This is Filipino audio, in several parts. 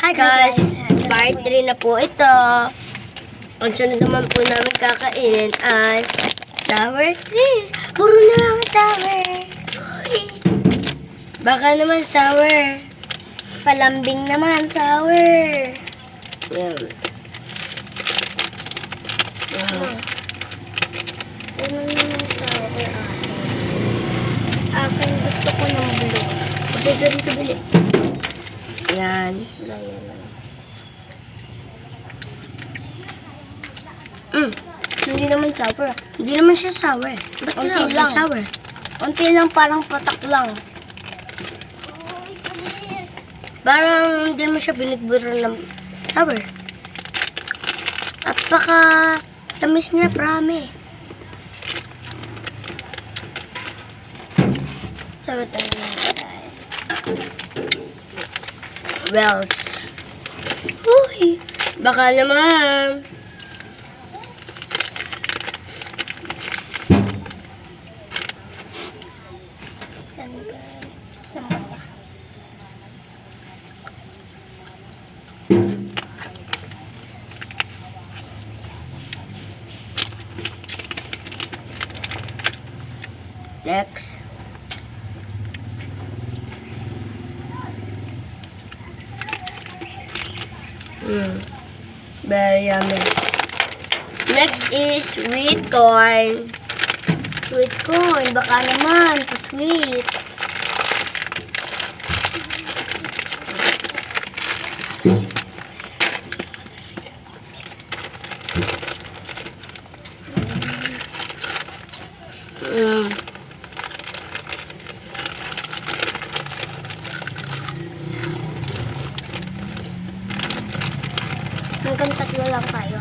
Hi guys! Part 3 na po ito. Ang sunod naman po namin kakainin ay sour cream. Puro na lang sour. Uy. Baka naman sour. Palambing naman sour. Yan. Ano naman sour akin gusto ko ng blue. Kasi dito bili. Yan. Hindi naman sour. Hindi naman siya sour. Ba't Unti lang. Sour? Unti lang, parang patak lang. Parang hindi naman siya binigburo ng sour. At baka tamis niya, prami. So, ito na guys. Wells. Uy! Baka naman. Next. Very yummy. Next is sweet corn. Sweet corn, baka naman, pa-sweet. Hanggang 3 lang tayo.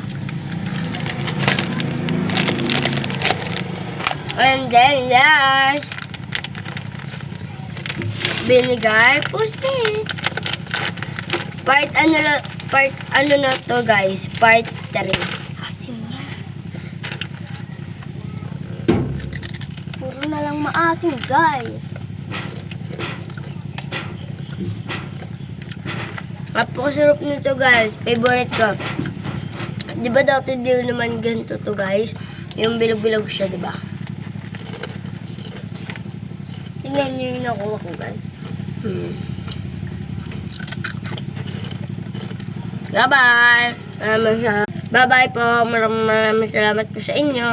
And then last, vinegar pusit. Part ano na to guys? Part 3. Asim niya. Puro na lang maasim, guys. Napakasarap nito guys. Favorite ko. Di ba dati di naman ganito to guys? Yung bilog-bilog siya, di ba? Tingnan niyo yung nakuha ko, guys. Bye-bye! Bye-bye po. Maraming salamat po sa inyo.